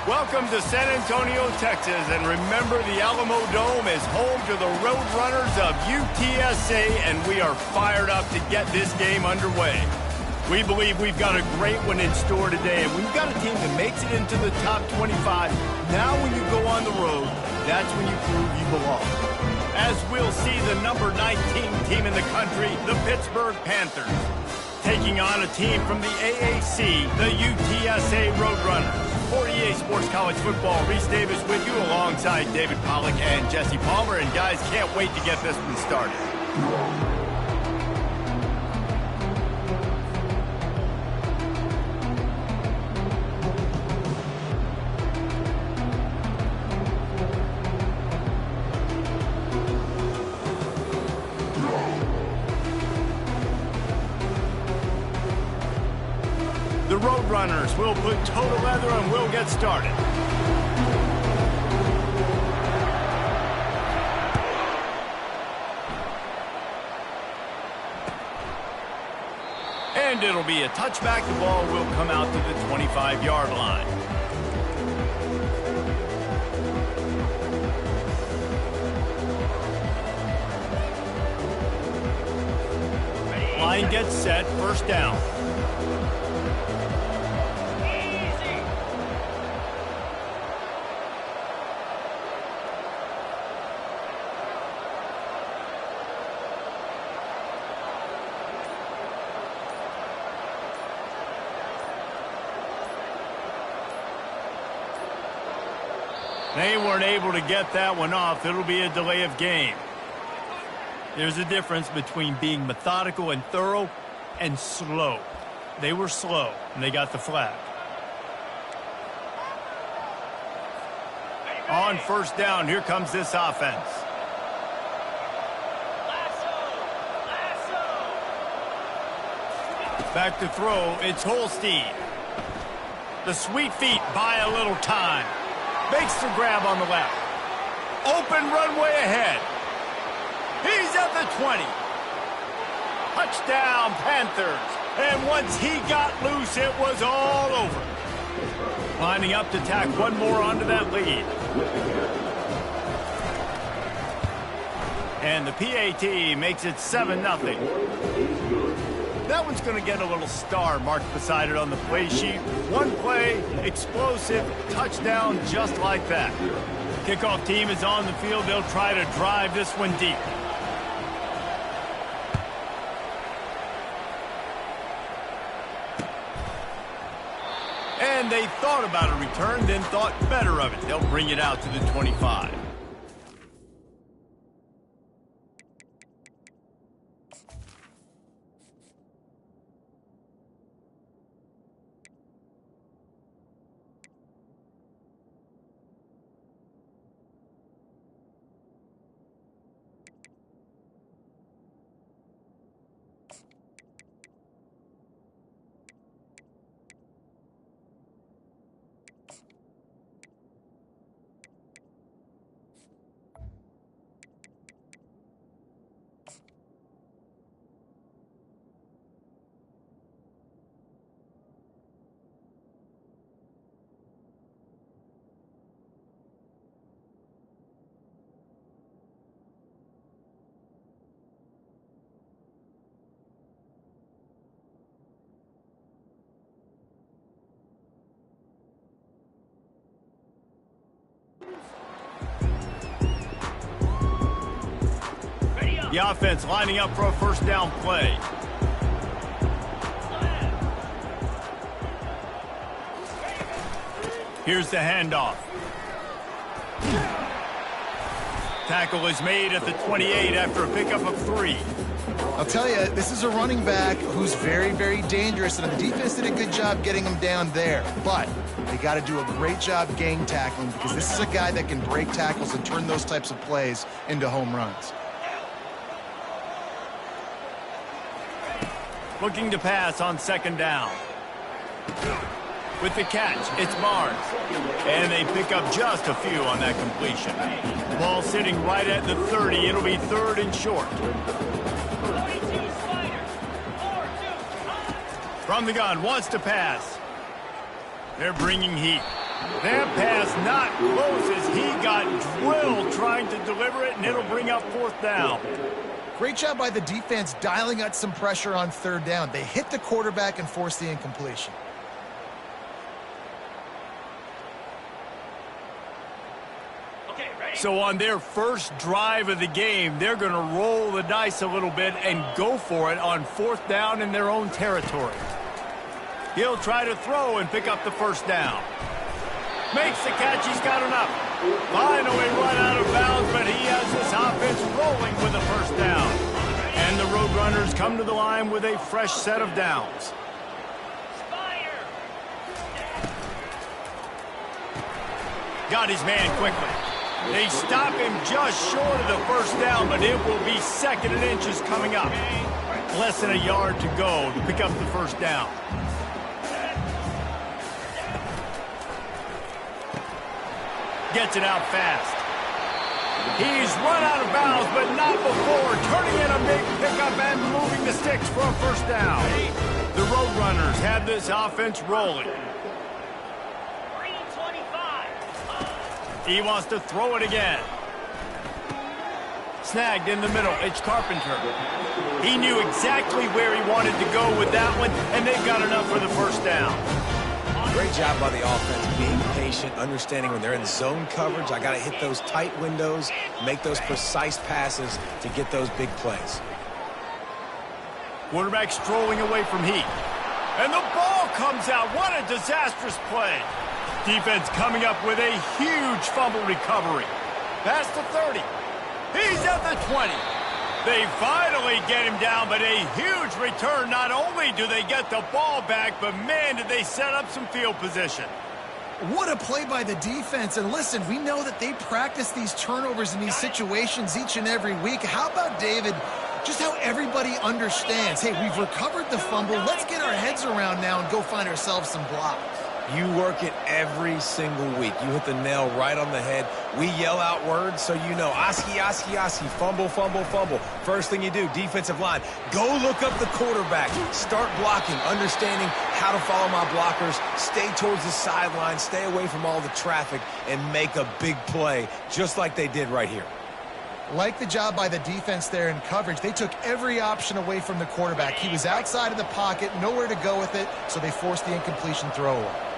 Welcome to San Antonio, Texas, and remember the Alamo Dome is home to the Roadrunners of UTSA, and we are fired up to get this game underway. We believe we've got a great one in store today, and we've got a team that makes it into the top 25. Now when you go on the road, that's when you prove you belong. As we'll see the number 19 team in the country, the Pittsburgh Panthers, taking on a team from the AAC, the UTSA Roadrunners. For EA Sports College Football, Reese Davis with you alongside David Pollack and Jesse Palmer. And guys, can't wait to get this one started. The Roadrunners will put total leather and we'll get started. And it'll be a touchback. The ball will come out to the 25-yard line. Line gets set, first down. They weren't able to get that one off. It'll be a delay of game. There's a difference between being methodical and thorough and slow. They were slow, and they got the flag. On first down, here comes this offense. Back to throw, it's Holstein. The sweet feet buy a little time. Makes the grab on the left. Open runway ahead. He's at the 20. Touchdown, Panthers. And once he got loose, it was all over. Lining up to tack one more onto that lead. And the PAT makes it 7-0. That one's going to get a little star marked beside it on the play sheet. One play, explosive, touchdown, just like that. Kickoff team is on the field. They'll try to drive this one deep. And they thought about a return, then thought better of it. They'll bring it out to the 25. The offense lining up for a first down play. Here's the handoff. Tackle is made at the 28 after a pickup of 3. I'll tell you, this is a running back who's very, very dangerous, and the defense did a good job getting him down there. But they got to do a great job gang tackling, because this is a guy that can break tackles and turn those types of plays into home runs. Looking to pass on second down. With the catch, it's Barnes. And they pick up just a few on that completion. Ball sitting right at the 30. It'll be third and short. From the gun, wants to pass. They're bringing heat. That pass not close as he got drilled trying to deliver it, and it'll bring up 4th down. Great job by the defense dialing out some pressure on 3rd down. They hit the quarterback and forced the incompletion. So on their first drive of the game, they're going to roll the dice a little bit and go for it on 4th down in their own territory. He'll try to throw and pick up the 1st down. Makes the catch. He's got enough. Finally run out of bounds, but he has this offense rolling with a 1st down. And the Roadrunners come to the line with a fresh set of downs. Got his man quickly. They stop him just short of the 1st down, but it will be 2nd and inches coming up. Less than a yard to go to pick up the 1st down. Gets it out fast. He's run out of bounds, but not before turning in a big pickup and moving the sticks for a 1st down. The Roadrunners have this offense rolling. He wants to throw it again. Snagged in the middle. It's Carpenter. He knew exactly where he wanted to go with that one, and they've got enough for the 1st down. Great job by the offense, being patient, understanding when they're in zone coverage, I got to hit those tight windows, make those precise passes to get those big plays. Quarterback strolling away from Heat. And the ball comes out. What a disastrous play. Defense coming up with a huge fumble recovery. Past the 30. He's at the 20. They finally get him down, but a huge return. Not only do they get the ball back, but man, did they set up some field position. What a play by the defense. And listen, we know that they practice these turnovers in these situations each and every week. How about, David, just how everybody understands, hey, we've recovered the fumble. Let's get our heads around now and go find ourselves some blocks. You work it every single week. You hit the nail right on the head. We yell out words so you know. Oski, Oski, Oski, fumble, fumble, fumble. First thing you do, defensive line, go look up the quarterback. Start blocking, understanding how to follow my blockers. Stay towards the sideline, stay away from all the traffic, and make a big play just like they did right here. Like the job by the defense there in coverage. They took every option away from the quarterback. He was outside of the pocket, nowhere to go with it, so they forced the incompletion throw away.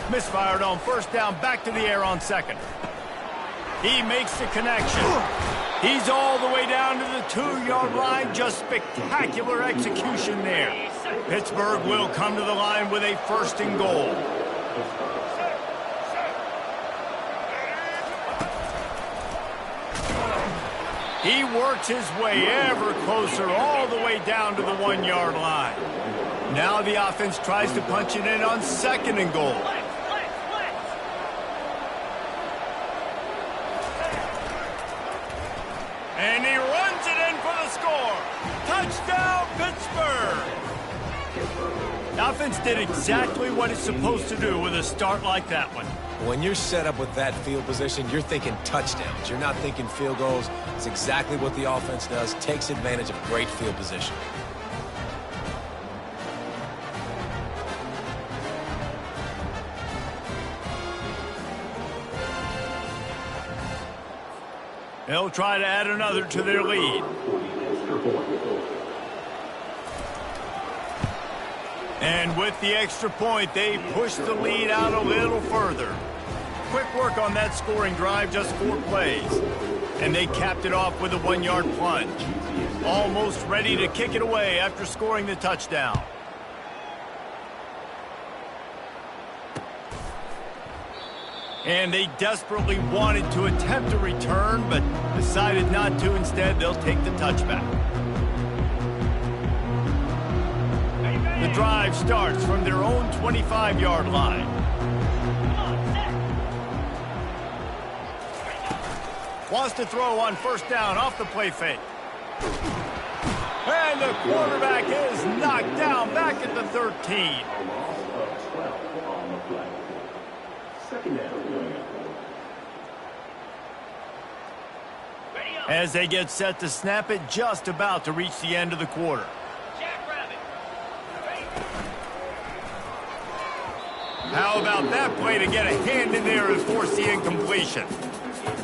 Misfired on 1st down, back to the air on 2nd. He makes the connection. He's all the way down to the 2-yard line. Just spectacular execution there. Pittsburgh will come to the line with a 1st and goal. He works his way ever closer all the way down to the 1-yard line. Now the offense tries to punch it in on 2nd and goal. And he runs it in for the score. Touchdown, Pittsburgh! The offense did exactly what it's supposed to do with a start like that one. When you're set up with that field position, you're thinking touchdowns. You're not thinking field goals. It's exactly what the offense does. Takes advantage of great field position. They'll try to add another to their lead. And with the extra point, they push the lead out a little further. Quick work on that scoring drive, just 4 plays. And they capped it off with a 1-yard plunge. Almost ready to kick it away after scoring the touchdown. And they desperately wanted to attempt a return, but decided not to. Instead, they'll take the touchback. The drive starts from their own 25-yard line. Wants to throw on 1st down off the play fake. And the quarterback is knocked down back at the 13. As they get set to snap it, just about to reach the end of the quarter. How about that play to get a hand in there and force the incompletion?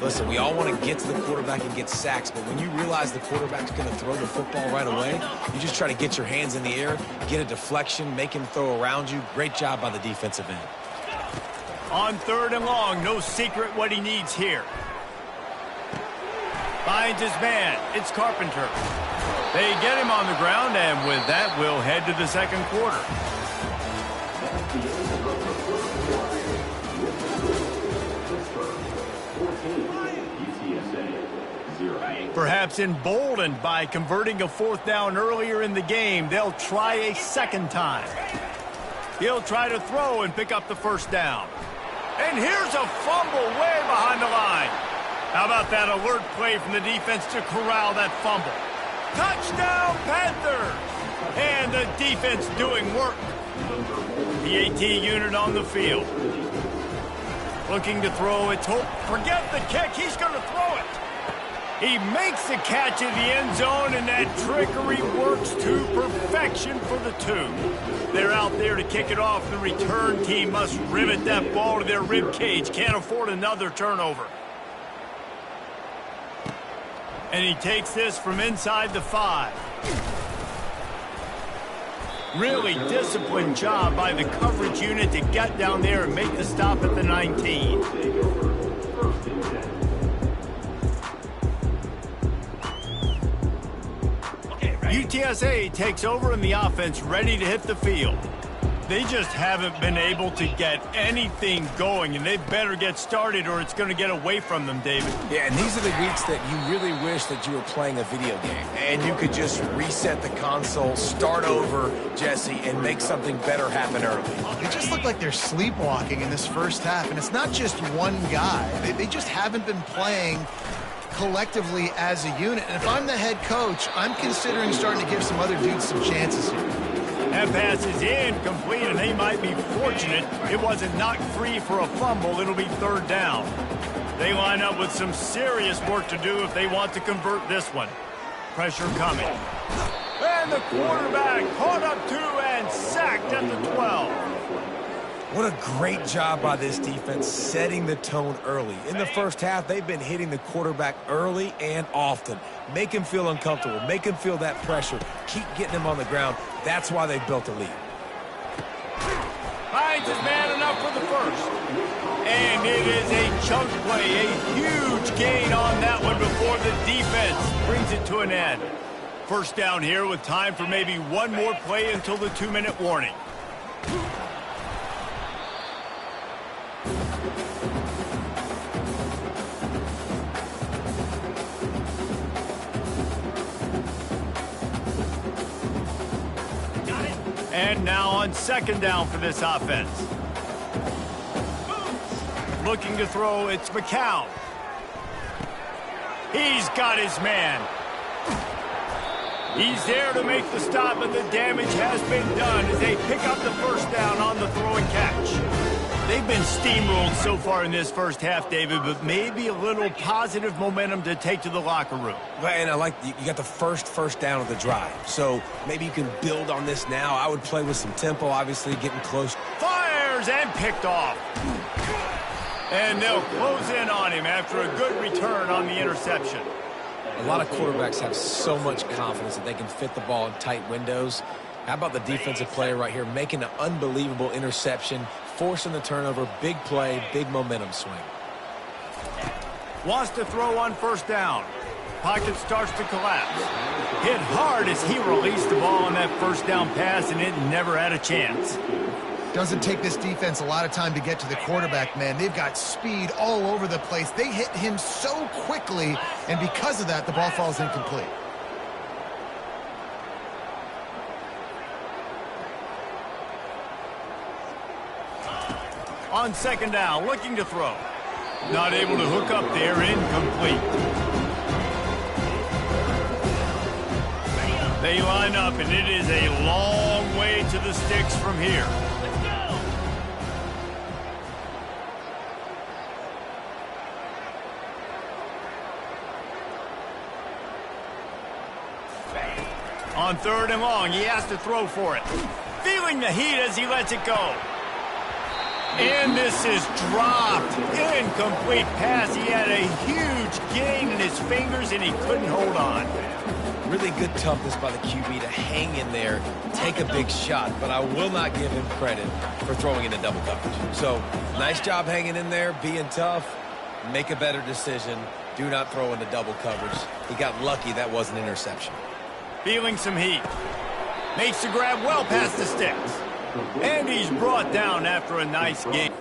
Listen, we all want to get to the quarterback and get sacks, but when you realize the quarterback's going to throw the football right away, you just try to get your hands in the air, get a deflection, make him throw around you. Great job by the defensive end. On 3rd and long, no secret what he needs here. Finds his man. It's Carpenter. They get him on the ground, and with that, we'll head to the second quarter. Perhaps emboldened by converting a 4th down earlier in the game, they'll try a second time. He'll try to throw and pick up the 1st down. And here's a fumble way behind the line. How about that alert play from the defense to corral that fumble? Touchdown, Panthers! And the defense doing work. The AT unit on the field. Looking to throw. It's hope. Forget the kick. He's going to throw it. He makes the catch in the end zone, and that trickery works to perfection for the 2. They're out there to kick it off. The return team must rivet that ball to their rib cage. Can't afford another turnover. And he takes this from inside the 5. Really disciplined job by the coverage unit to get down there and make the stop at the 19. UTSA takes over and the offense ready to hit the field. They just haven't been able to get anything going, and they better get started or it's going to get away from them, David. Yeah, and these are the weeks that you really wish that you were playing a video game and you could just reset the console, start over, Jesse, and make something better happen early. They just look like they're sleepwalking in this first half, and it's not just one guy. They just haven't been playing collectively as a unit. And if I'm the head coach, I'm considering starting to give some other dudes some chances here. That pass is incomplete, and they might be fortunate it wasn't knocked free for a fumble. It'll be 3rd down. They line up with some serious work to do if they want to convert this one. Pressure coming. And the quarterback caught up to and sacked at the 12. What a great job by this defense setting the tone early. In the first half, they've been hitting the quarterback early and often. Make him feel uncomfortable. Make him feel that pressure. Keep getting him on the ground. That's why they've built a lead. Finds his man enough for the 1st. And it is a chunk play, a huge gain on that one before the defense brings it to an end. 1st down here with time for maybe one more play until the 2-minute warning. And now on 2nd down for this offense. Looking to throw, it's McCown. He's got his man. He's there to make the stop, but the damage has been done as they pick up the 1st down on the throw and catch. They've been steamrolled so far in this first half, David, but maybe a little positive momentum to take to the locker room. And I like you got the first down of the drive, so maybe you can build on this now. I would play with some tempo, obviously getting close. Fires and picked off. And they'll close in on him after a good return on the interception. A lot of quarterbacks have so much confidence that they can fit the ball in tight windows. How about the defensive player right here making an unbelievable interception, forcing the turnover, big play, big momentum swing. Wants to throw on 1st down. Pocket starts to collapse. Hit hard as he released the ball on that 1st down pass, and it never had a chance. Doesn't take this defense a lot of time to get to the quarterback, man. They've got speed all over the place. They hit him so quickly, and because of that, the ball falls incomplete. On 2nd down, looking to throw. Not able to hook up there, incomplete. They line up, and it is a long way to the sticks from here. On 3rd and long, he has to throw for it. Feeling the heat as he lets it go. And this is dropped. Incomplete pass. He had a huge gain in his fingers, and he couldn't hold on. Really good toughness by the QB to hang in there, take a big shot, but I will not give him credit for throwing into double coverage. So, nice job hanging in there, being tough, make a better decision. Do not throw into double coverage. He got lucky that was an interception. Feeling some heat. Makes the grab well past the sticks. And he's brought down after a nice game.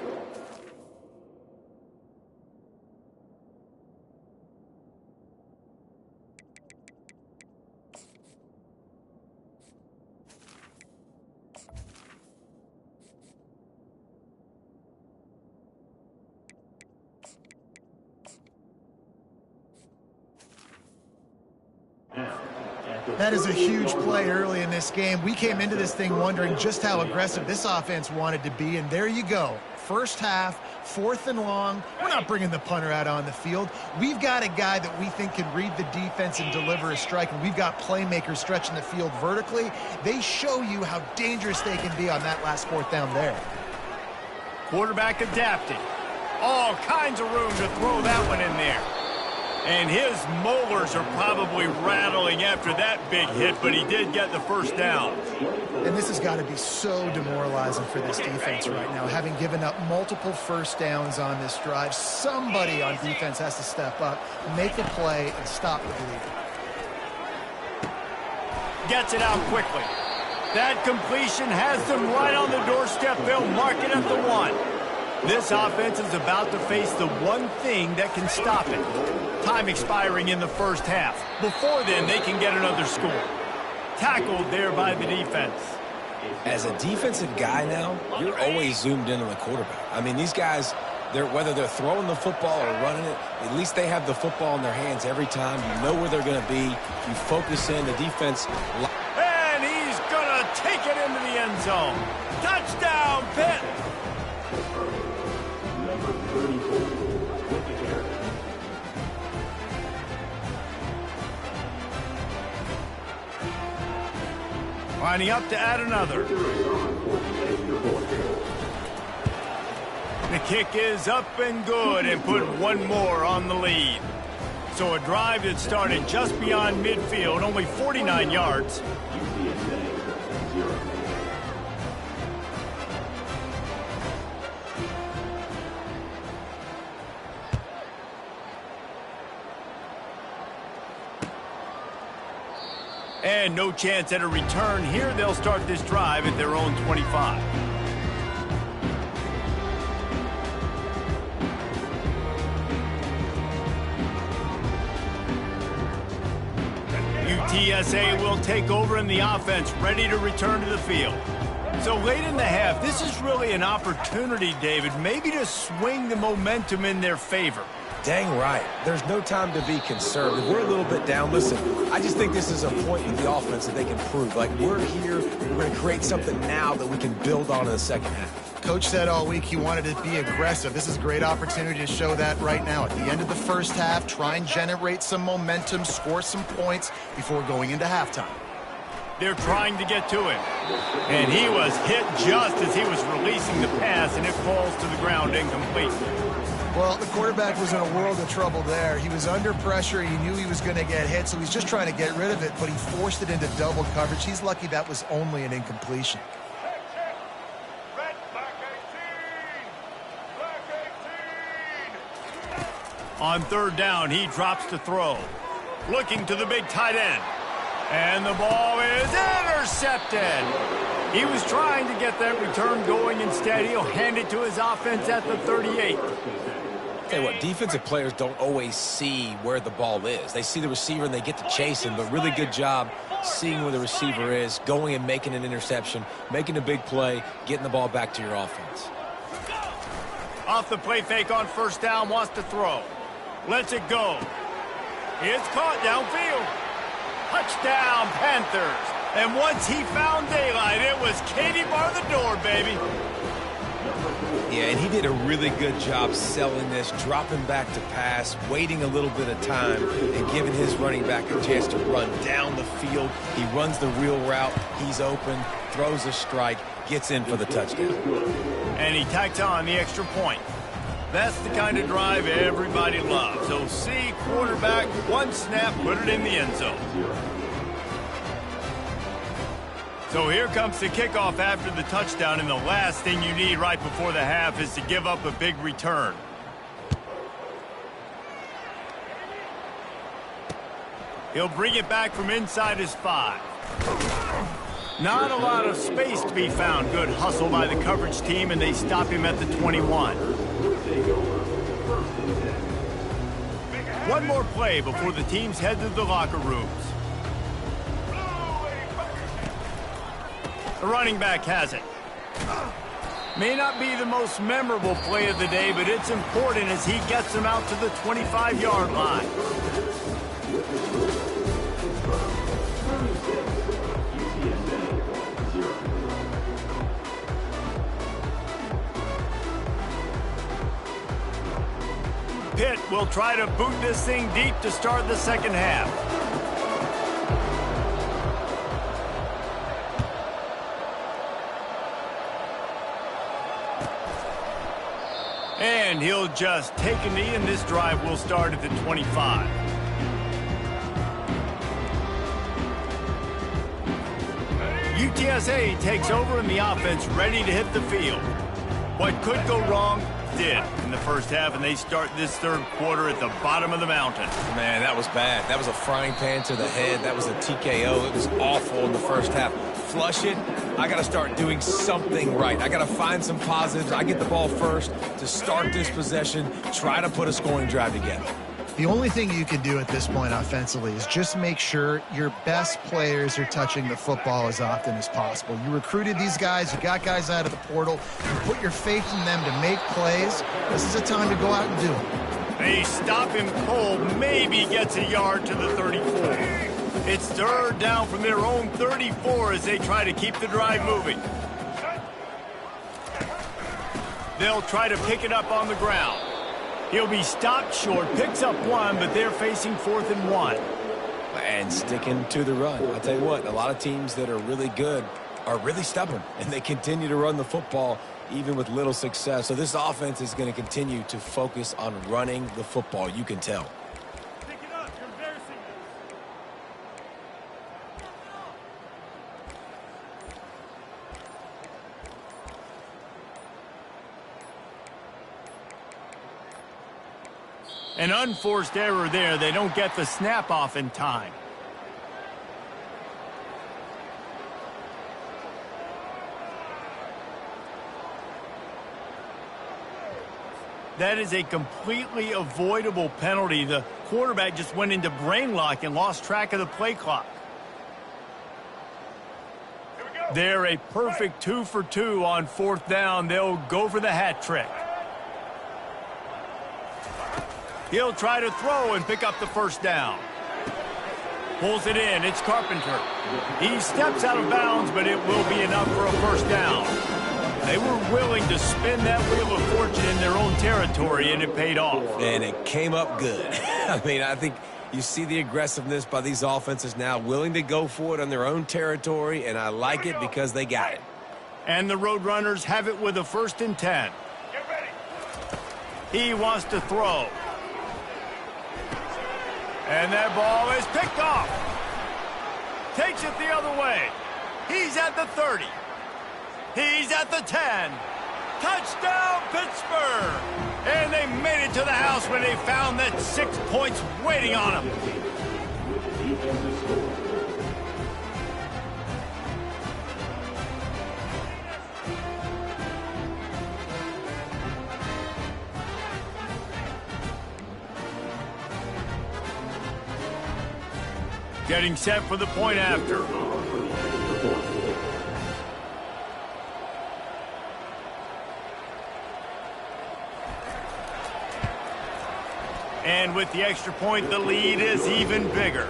That is a huge play early in this game. We came into this thing wondering just how aggressive this offense wanted to be, and there you go. First half, 4th and long. We're not bringing the punter out on the field. We've got a guy that we think can read the defense and deliver a strike, and we've got playmakers stretching the field vertically. They show you how dangerous they can be on that last 4th down there. Quarterback adapting. All kinds of room to throw that one in there. And his molars are probably rattling after that big hit, but he did get the first down. And this has got to be so demoralizing for this defense right now. Having given up multiple first downs on this drive, somebody on defense has to step up, make a play, and stop the bleeding. Gets it out quickly. That completion has them right on the doorstep. They'll mark it at the 1. This offense is about to face the one thing that can stop it. Time expiring in the first half. Before then, they can get another score. Tackled there by the defense. As a defensive guy now, you're always zoomed in on the quarterback. I mean, these guys, whether they're throwing the football or running it, at least they have the football in their hands every time. You know where they're going to be. You focus in. The defense. And he's going to take it into the end zone. Touchdown, Pitt. Lining up to add another. The kick is up and good and put one more on the lead. So a drive that started just beyond midfield, only 49 yards. And no chance at a return here. They'll start this drive at their own 25. UTSA will take over in the offense, ready to return to the field. So late in the half, this is really an opportunity, David, maybe to swing the momentum in their favor. Dang right. There's no time to be conservative. We're a little bit down. Listen, I just think this is a point with the offense that they can prove. Like, we're here, we're going to create something now that we can build on in the second half. Coach said all week he wanted to be aggressive. This is a great opportunity to show that right now. At the end of the first half, try and generate some momentum, score some points before going into halftime. They're trying to get to him. And he was hit just as he was releasing the pass, and it falls to the ground incomplete. Well, the quarterback was in a world of trouble there. He was under pressure. He knew he was going to get hit, so he's just trying to get rid of it, but he forced it into double coverage. He's lucky that was only an incompletion. On 3rd down, he drops to throw. Looking to the big tight end. And the ball is intercepted. He was trying to get that return going. Instead, he'll hand it to his offense at the 38. Tell you what, defensive players don't always see where the ball is. They see the receiver and they get to chase him, but really good job seeing where the receiver is, going and making an interception, making a big play, getting the ball back to your offense. Off the play fake on 1st down, wants to throw. Lets it go. It's caught downfield. Touchdown, Panthers. And once he found daylight, it was Katie bar the door, baby. Yeah, and he did a really good job selling this, dropping back to pass, waiting a little bit of time, and giving his running back a chance to run down the field. He runs the real route. He's open, throws a strike, gets in for the touchdown. And he tacks on the extra point. That's the kind of drive everybody loves. So see quarterback, one snap, put it in the end zone. So here comes the kickoff after the touchdown, and the last thing you need right before the half is to give up a big return. He'll bring it back from inside his 5. Not a lot of space to be found. Good hustle by the coverage team, and they stop him at the 21. One more play before the teams head to the locker rooms. The running back has it. May not be the most memorable play of the day, but it's important as he gets them out to the 25-yard line. Pitt will try to boot this thing deep to start the second half. And he'll just take a knee, and this drive will start at the 25. UTSA takes over, and the offense ready to hit the field. What could go wrong did in the first half, and they start this third quarter at the bottom of the mountain. Man, that was bad. That was a frying pan to the head. That was a TKO. It was awful in the first half. Flush it. I got to start doing something right. I got to find some positives. I get the ball first to start this possession, try to put a scoring drive together. The only thing you can do at this point offensively is just make sure your best players are touching the football as often as possible. You recruited these guys, you got guys out of the portal, you put your faith in them to make plays. This is a time to go out and do it. They stop him cold, maybe gets a yard to the 34. It's third down from their own 34 as they try to keep the drive moving. They'll try to pick it up on the ground. He'll be stopped short, picks up 1, but they're facing 4th and 1. And sticking to the run. I'll tell you what, a lot of teams that are really good are really stubborn, and they continue to run the football even with little success. So this offense is going to continue to focus on running the football. You can tell. Pick it up, you're embarrassing us. An unforced error there. They don't get the snap off in time. That is a completely avoidable penalty. The quarterback just went into brain lock and lost track of the play clock. They're a perfect 2 for 2 on 4th down. They'll go for the hat trick. He'll try to throw and pick up the first down. Pulls it in. It's Carpenter. He steps out of bounds, but it will be enough for a first down. They were willing to spin that wheel of fortune in their own territory, and it paid off. And it came up good. I mean, I think you see the aggressiveness by these offenses now, willing to go for it on their own territory, and I like it because they got it. And the Roadrunners have it with a 1st and 10. Get ready. He wants to throw. And that ball is picked off. Takes it the other way. He's at the 30. He's at the 10. Touchdown, Pittsburgh! And they made it to the house when they found that 6 points waiting on them. Getting set for the point after. And with the extra point, the lead is even bigger.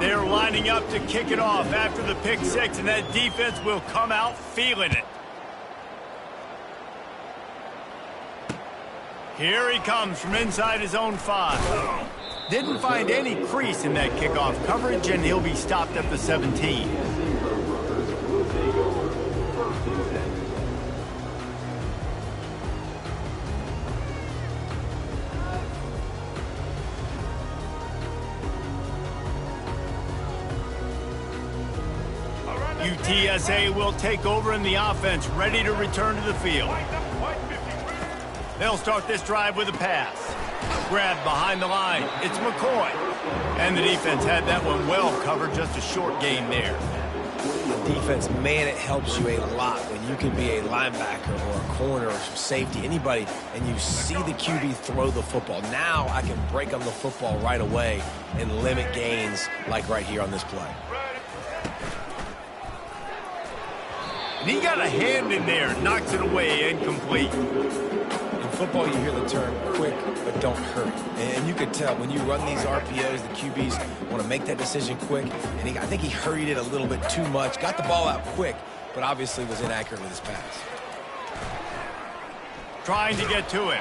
They're lining up to kick it off after the pick six, and that defense will come out feeling it. Here he comes from inside his own 5. Didn't find any crease in that kickoff coverage, and he'll be stopped at the 17. UTSA will take over in the offense, ready to return to the field. They'll start this drive with a pass. Grabbed behind the line. It's McCoy. And the defense had that one well covered, just a short gain there. Defense, man, it helps you a lot when you can be a linebacker or a corner or safety, anybody, and you see the QB throw the football. Now I can break on the football right away and limit gains like right here on this play. And he got a hand in there, knocks it away, incomplete. In football, you hear the term quick, but don't hurry. And you could tell when you run these RPOs, the QBs want to make that decision quick. And I think he hurried it a little bit too much, got the ball out quick, but obviously was inaccurate with his pass. Trying to get to it.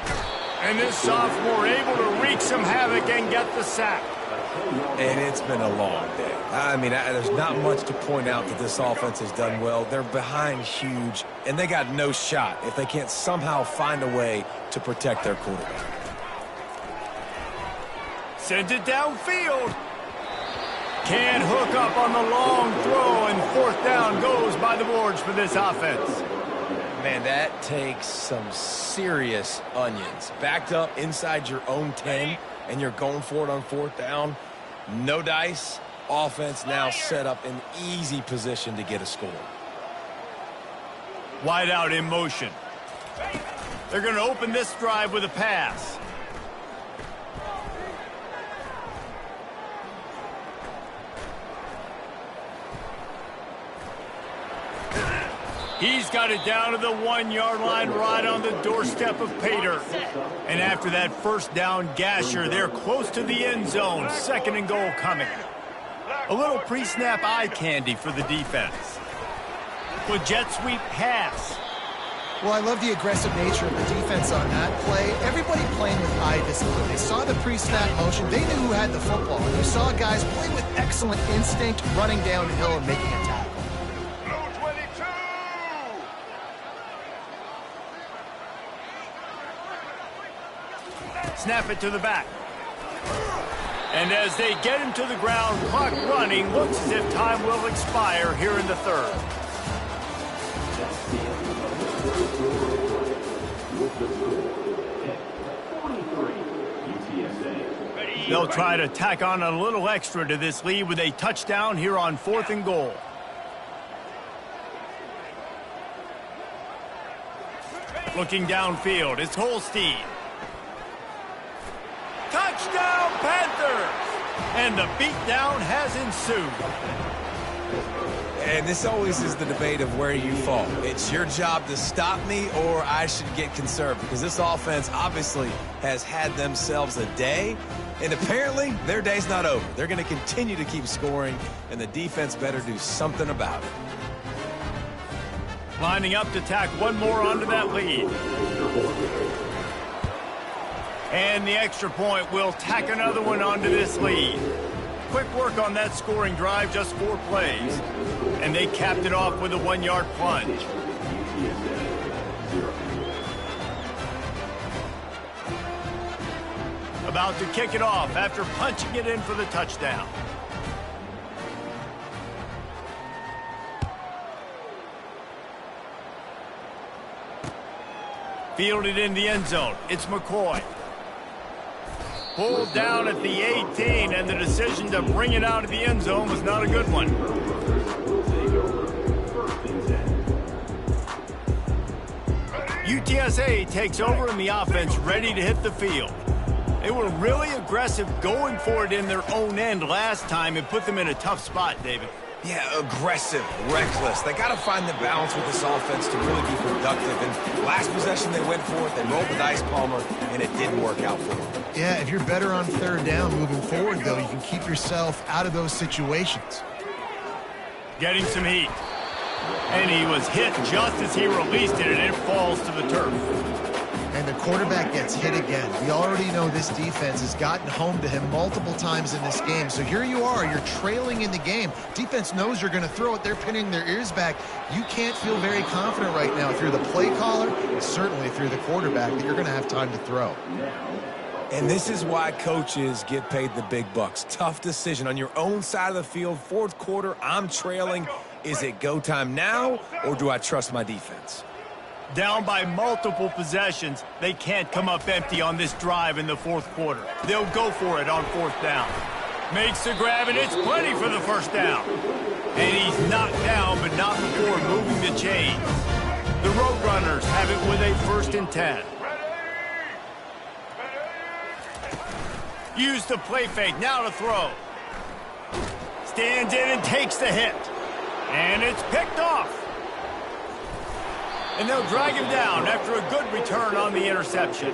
And this sophomore able to wreak some havoc and get the sack. And it's been a long day. I mean, there's not much to point out that this offense has done well. They're behind huge, and they got no shot if they can't somehow find a way to protect their quarterback. Sends it downfield. Can't hook up on the long throw, and fourth down goes by the boards for this offense. Man, that takes some serious onions. Backed up inside your own 10, and you're going for it on fourth down. No dice. Offense now set up in easy position to get a score. Wide out in motion. They're going to open this drive with a pass. He's got it down to the 1-yard line right on the doorstep of Pater. And after that first down gasher, they're close to the end zone. Second and goal coming. A little pre-snap eye candy for the defense. With jet sweep pass. Well, I love the aggressive nature of the defense on that play. Everybody playing with eye discipline. They saw the pre-snap motion. They knew who had the football. And you saw guys play with excellent instinct, running downhill and making a tackle. Snap it to the back. And as they get him to the ground, clock running, looks as if time will expire here in the third. They'll try to tack on a little extra to this lead with a touchdown here on fourth and goal. Looking downfield, it's Holstein. Touchdown, Panthers! And the beatdown has ensued. And this always is the debate of where you fall. It's your job to stop me, or I should get conserved, because this offense obviously has had themselves a day, and apparently their day's not over. They're going to continue to keep scoring, and the defense better do something about it. Lining up to tack one more onto that lead. And the extra point will tack another one onto this lead. Quick work on that scoring drive, just 4 plays. And they capped it off with a 1-yard plunge. About to kick it off after punching it in for the touchdown. Fielded in the end zone. It's McCoy. Pulled down at the 18, and the decision to bring it out of the end zone was not a good one. UTSA takes over in the offense, ready to hit the field. They were really aggressive going for it in their own end last time and put them in a tough spot, David. Yeah, aggressive, reckless. They got to find the balance with this offense to really be productive. And last possession they went for it, they rolled the dice, Palmer, and it didn't work out for them. Yeah, if you're better on third down moving forward, though, you can keep yourself out of those situations. Getting some heat. And he was hit just as he released it, and it falls to the turf. And the quarterback gets hit again. We already know this defense has gotten home to him multiple times in this game. So here you are, you're trailing in the game. Defense knows you're going to throw it. They're pinning their ears back. You can't feel very confident right now if you're the play caller, and certainly if you're the quarterback, that you're going to have time to throw. And this is why coaches get paid the big bucks. Tough decision on your own side of the field. Fourth quarter, I'm trailing. Is it go time now, or do I trust my defense? Down by multiple possessions, they can't come up empty on this drive in the fourth quarter. They'll go for it on fourth down. Makes the grab, and it's plenty for the first down. And he's knocked down, but not before moving the chains. The Roadrunners have it with a 1st and 10. Use the play fake, now to throw. Stands in and takes the hit. And it's picked off. And they'll drag him down after a good return on the interception.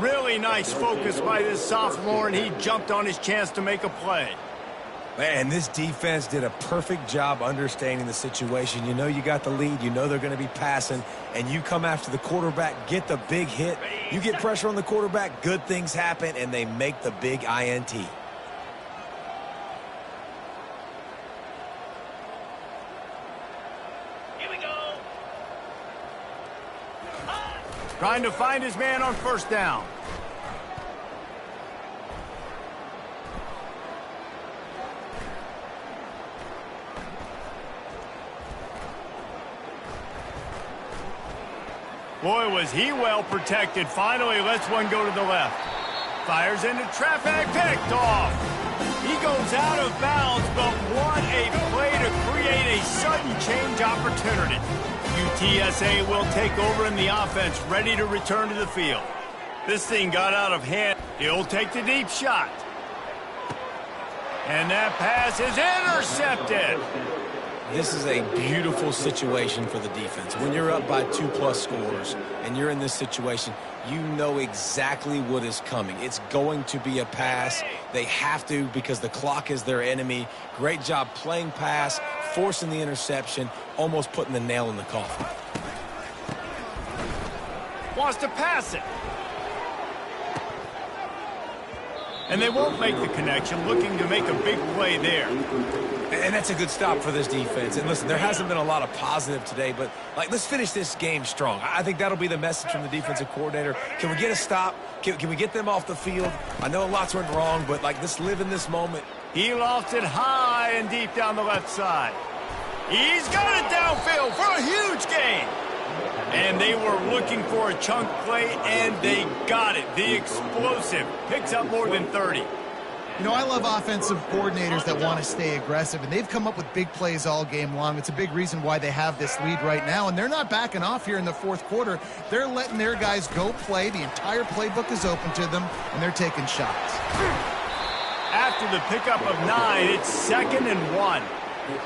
Really nice focus by this sophomore, and he jumped on his chance to make a play. Man, this defense did a perfect job understanding the situation. You know you got the lead. You know they're going to be passing. And you come after the quarterback, get the big hit. You get pressure on the quarterback, good things happen, and they make the big INT. Trying to find his man on first down. Boy, was he well protected. Finally lets one go to the left. Fires into traffic, picked off. He goes out of bounds, but what a play to create a sudden change opportunity. UTSA will take over in the offense, ready to return to the field. This thing got out of hand. He'll take the deep shot. And that pass is intercepted. This is a beautiful situation for the defense. When you're up by 2+ scores and you're in this situation, you know exactly what is coming. It's going to be a pass. They have to because the clock is their enemy. Great job playing pass, forcing the interception, almost putting the nail in the coffin. Wants to pass it. And they won't make the connection, looking to make a big play there. And that's a good stop for this defense. And listen, there hasn't been a lot of positive today, but let's finish this game strong. I think that'll be the message from the defensive coordinator. Can we get a stop? Can we get them off the field? I know lots went wrong, but let's live in this moment. He lofts it high and deep down the left side. He's got it downfield for a huge gain. And they were looking for a chunk play, and they got it. The explosive picks up more than 30. You know, I love offensive coordinators that want to stay aggressive, and they've come up with big plays all game long. It's a big reason why they have this lead right now, and they're not backing off here in the fourth quarter. They're letting their guys go play. The entire playbook is open to them, and they're taking shots. After the pickup of 9, it's 2nd and 1.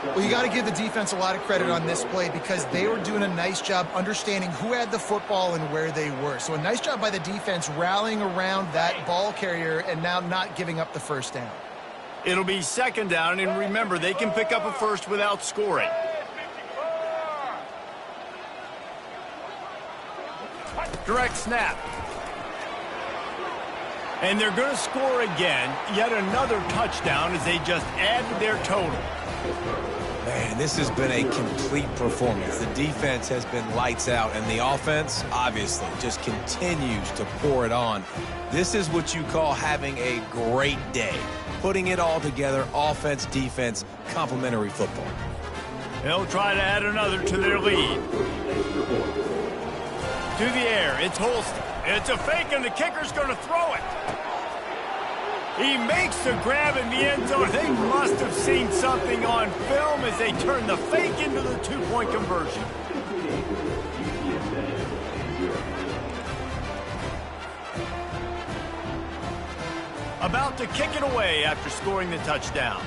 Well, you got to give the defense a lot of credit on this play because they were doing a nice job understanding who had the football and where they were. So a nice job by the defense rallying around that ball carrier and now not giving up the first down. It'll be 2nd down, and remember, they can pick up a first without scoring. Direct snap. And they're going to score again, yet another touchdown as they just add to their total. Man, this has been a complete performance. The defense has been lights out, and the offense, obviously, just continues to pour it on. This is what you call having a great day. Putting it all together, offense, defense, complementary football. They'll try to add another to their lead. To the air, it's Holston. It's a fake, and the kicker's going to throw it. He makes the grab in the end zone. They must have seen something on film as they turn the fake into the 2-point conversion. About to kick it away after scoring the touchdown.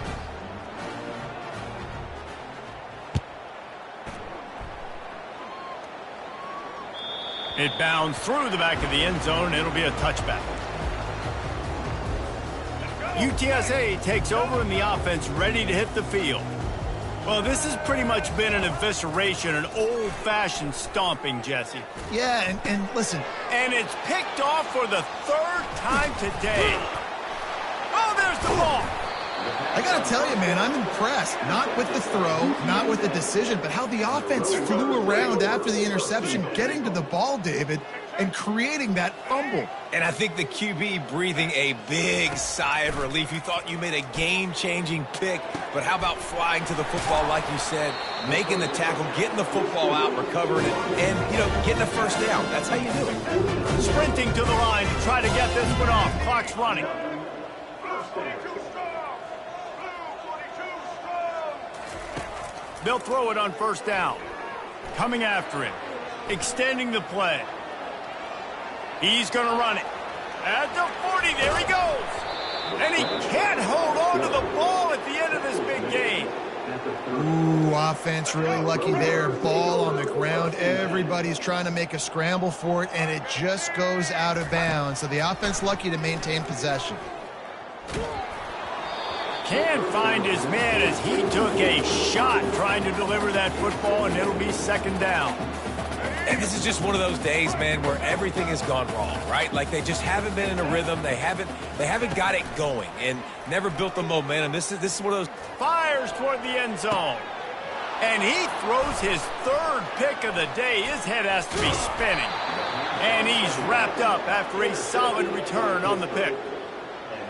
It bounds through the back of the end zone. It'll be a touchback. UTSA takes over in the offense, ready to hit the field. Well, this has pretty much been an evisceration, an old-fashioned stomping, Jesse. Yeah, and listen. And it's picked off for the third time today. Oh, there's the ball. I got to tell you, man, I'm impressed. Not with the throw, not with the decision, but how the offense flew around after the interception, getting to the ball, David, and creating that fumble. And I think the QB breathing a big sigh of relief. You thought you made a game-changing pick, but how about flying to the football, like you said, making the tackle, getting the football out, recovering it, and, getting a first down. That's how you do it. Sprinting to the line to try to get this one off. Clock's running. They'll throw it on first down. Coming after it. Extending the play. He's going to run it. At the 40, there he goes. And he can't hold on to the ball at the end of this big game. Ooh, offense really lucky there. Ball on the ground. Everybody's trying to make a scramble for it, and it just goes out of bounds. So the offense lucky to maintain possession. Can't find his man as he took a shot trying to deliver that football, and it'll be second down. And this is just one of those days, man, where everything has gone wrong, right? Like they just haven't been in a rhythm. They haven't got it going and never built the momentum. This is one of those. Fires toward the end zone. And he throws his third pick of the day. His head has to be spinning. And he's wrapped up after a solid return on the pick.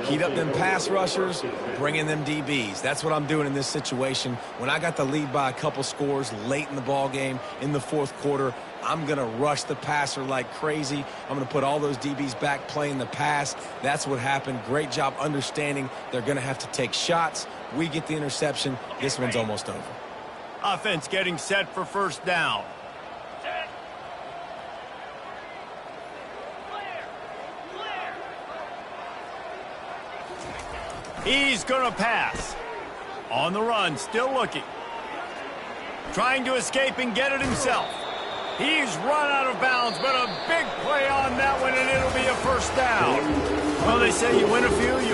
Heat up them pass rushers, bring in them DBs. That's what I'm doing in this situation. When I got the lead by a couple scores late in the ball game in the fourth quarter, I'm going to rush the passer like crazy. I'm going to put all those DBs back playing the pass. That's what happened. Great job understanding they're going to have to take shots. We get the interception. This one's almost over. Offense getting set for first down. He's going to pass. On the run, still looking. Trying to escape and get it himself. He's run out of bounds, but a big play on that one, and it'll be a first down. Well, they say you win a few, you